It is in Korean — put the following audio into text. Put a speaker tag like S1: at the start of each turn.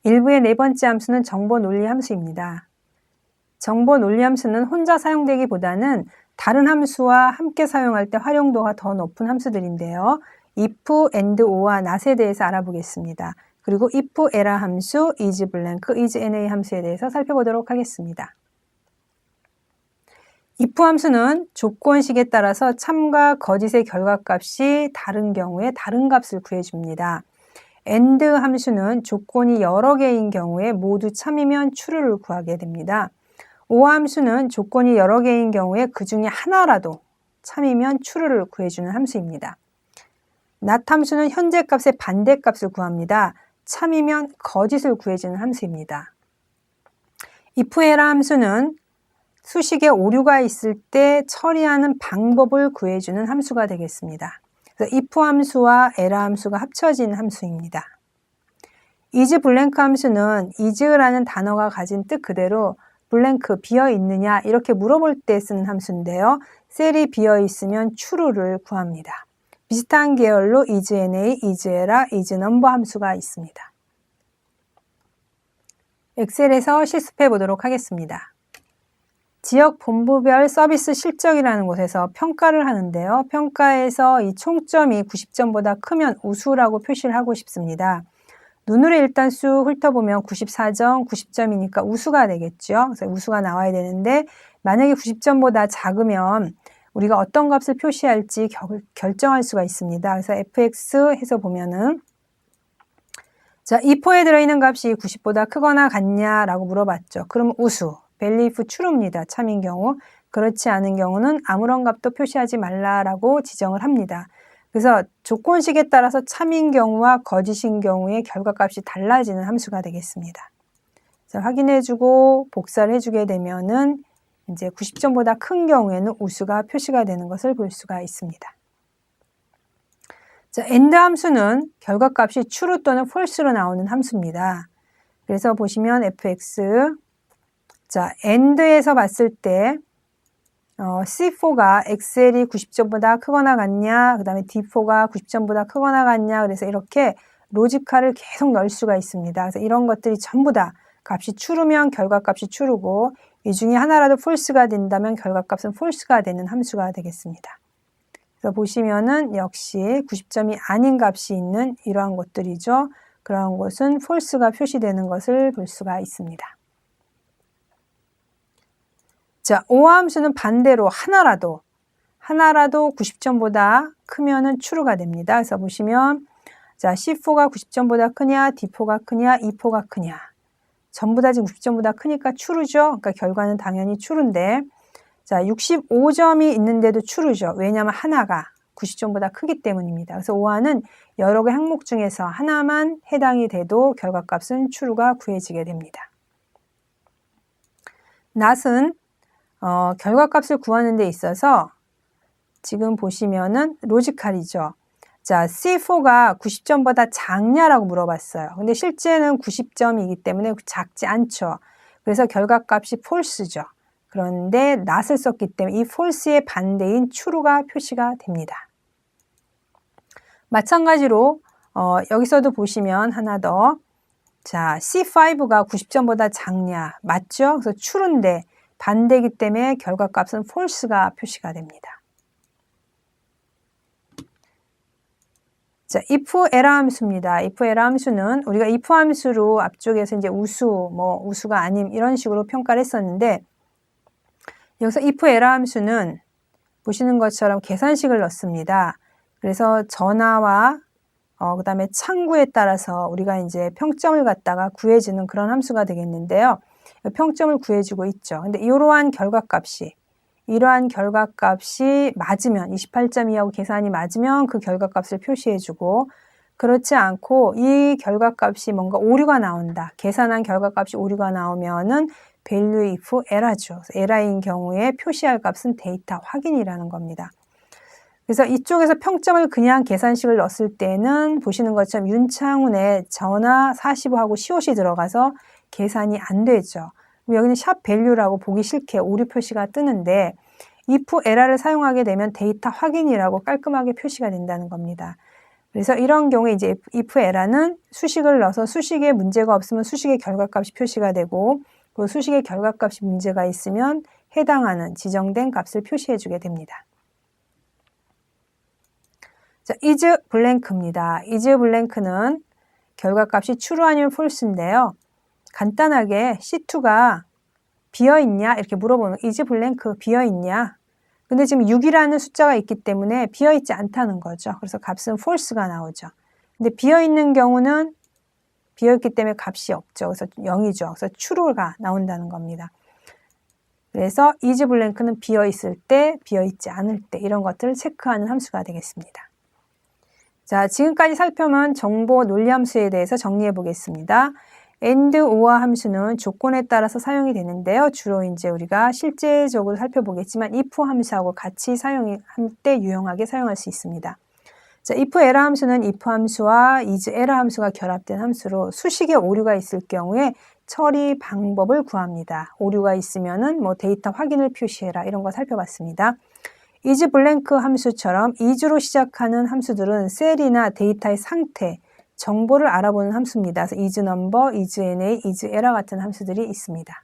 S1: 일부의 네 번째 함수는 정보 논리 함수입니다. 정보 논리 함수는 혼자 사용되기보다는 다른 함수와 함께 사용할 때 활용도가 더 높은 함수들인데요. if, and, or와 not에 대해서 알아보겠습니다. 그리고 if, era 함수, is blank, is na 함수에 대해서 살펴보도록 하겠습니다. if 함수는 조건식에 따라서 참과 거짓의 결과값이 다른 경우에 다른 값을 구해줍니다. and 함수는 조건이 여러 개인 경우에 모두 참이면 true를 구하게 됩니다. or 함수는 조건이 여러 개인 경우에 그 중에 하나라도 참이면 true를 구해주는 함수입니다. not 함수는 현재 값의 반대값을 구합니다. 참이면 거짓을 구해주는 함수입니다. if, era 함수는 수식에 오류가 있을 때 처리하는 방법을 구해주는 함수가 되겠습니다. 그래서 if 함수와 era 함수가 합쳐진 함수입니다. is blank 함수는 is라는 단어가 가진 뜻 그대로 blank, 비어 있느냐 이렇게 물어볼 때 쓰는 함수인데요. 셀이 비어 있으면 true를 구합니다. 비슷한 계열로 is na, is era, is number 함수가 있습니다. 엑셀에서 실습해 보도록 하겠습니다. 지역 본부별 서비스 실적이라는 곳에서 평가를 하는데요. 평가에서 이 총점이 90점보다 크면 우수라고 표시를 하고 싶습니다. 눈으로 일단 쑥 훑어보면 94점, 90점이니까 우수가 되겠죠. 그래서 우수가 나와야 되는데 만약에 90점보다 작으면 우리가 어떤 값을 표시할지 결정할 수가 있습니다. 그래서 fx 해서 보면은 자, if에 들어있는 값이 90보다 크거나 같냐라고 물어봤죠. 그럼 우수, value if true입니다. 참인 경우. 그렇지 않은 경우는 아무런 값도 표시하지 말라라고 지정을 합니다. 그래서 조건식에 따라서 참인 경우와 거짓인 경우의 결과값이 달라지는 함수가 되겠습니다. 그래서 확인해주고 복사를 해주게 되면은 이제 90점보다 큰 경우에는 우수가 표시가 되는 것을 볼 수가 있습니다. 자, and 함수는 결과값이 true 또는 false로 나오는 함수입니다. 그래서 보시면 fx 자, and에서 봤을 때 C4가 XL이 90점보다 크거나 같냐, 그 다음에 D4가 90점보다 크거나 같냐, 그래서 이렇게 로지컬을 계속 넣을 수가 있습니다. 그래서 이런 것들이 전부 다 값이 true면 결과값이 true고 이 중에 하나라도 false가 된다면 결과값은 false가 되는 함수가 되겠습니다. 그래서 보시면은 역시 90점이 아닌 값이 있는 이러한 것들이죠. 그러한 것은 false가 표시되는 것을 볼 수가 있습니다. 자, or 함수는 반대로 하나라도 90점보다 크면은 true가 됩니다. 그래서 보시면 자, C4가 90점보다 크냐, D4가 크냐, E4가 크냐. 전부 다 지금 90점보다 크니까 true죠. 그러니까 결과는 당연히 true인데 자, 65점이 있는데도 true죠. 왜냐하면 하나가 90점보다 크기 때문입니다. 그래서 or는 여러 개 항목 중에서 하나만 해당이 돼도 결과값은 true가 구해지게 됩니다. not은 결과값을 구하는 데 있어서 지금 보시면은 로지컬이죠. 자, C4가 90점보다 작냐라고 물어봤어요. 근데 실제는 90점이기 때문에 작지 않죠. 그래서 결과값이 false죠. 그런데 not을 썼기 때문에 이 false의 반대인 true가 표시가 됩니다. 마찬가지로 여기서도 보시면 하나 더. 자, C5가 90점보다 작냐? 맞죠? 그래서 true인데 반대이기 때문에 결과값은 false가 표시가 됩니다. 자, if, era 함수입니다. if, era 함수는 우리가 if 함수로 앞쪽에서 이제 우수가 아님 이런 식으로 평가를 했었는데 여기서 if, era 함수는 보시는 것처럼 계산식을 넣습니다. 그래서 전화와 그 다음에 창구에 따라서 우리가 이제 평점을 갖다가 구해주는 그런 함수가 되겠는데요. 평점을 구해주고 있죠. 근데 이러한 결과값이 맞으면 28.2하고 계산이 맞으면 그 결과값을 표시해주고 그렇지 않고 이 결과값이 뭔가 오류가 나온다. 계산한 결과값이 오류가 나오면은 value if error죠. error인 경우에 표시할 값은 데이터 확인이라는 겁니다. 그래서 이쪽에서 평점을 그냥 계산식을 넣었을 때는 보시는 것처럼 윤창훈의 전화 45하고 시옷이 들어가서 계산이 안 되죠. 여기는 샵 value라고 보기 싫게 오류 표시가 뜨는데 if error를 사용하게 되면 데이터 확인이라고 깔끔하게 표시가 된다는 겁니다. 그래서 이런 경우에 이제 if 에라는 수식을 넣어서 수식에 문제가 없으면 수식의 결과값이 표시가 되고 그 수식의 결과값이 문제가 있으면 해당하는 지정된 값을 표시해 주게 됩니다. 자, is blank입니다. is blank는 결과값이 true 아니면 false인데요. 간단하게 C2가 비어있냐 이렇게 물어보는 is blank 비어있냐. 근데 지금 6이라는 숫자가 있기 때문에 비어있지 않다는 거죠. 그래서 값은 false가 나오죠. 근데 비어있는 경우는 비어있기 때문에 값이 없죠. 그래서 0이죠. 그래서 true가 나온다는 겁니다. 그래서 is blank는 비어있을 때, 비어있지 않을 때 이런 것들을 체크하는 함수가 되겠습니다. 자, 지금까지 살펴본 정보 논리함수에 대해서 정리해 보겠습니다. and, or 함수는 조건에 따라서 사용이 되는데요. 주로 이제 우리가 실제적으로 살펴보겠지만 if 함수하고 같이 사용할 때 유용하게 사용할 수 있습니다. 자, if error 함수는 if 함수와 is error 함수가 결합된 함수로 수식에 오류가 있을 경우에 처리 방법을 구합니다. 오류가 있으면은 뭐 데이터 확인을 표시해라 이런 거 살펴봤습니다. is blank 함수처럼 is로 시작하는 함수들은 셀이나 데이터의 상태, 정보를 알아보는 함수입니다. 그래서 is number, is na, is error 같은 함수들이 있습니다.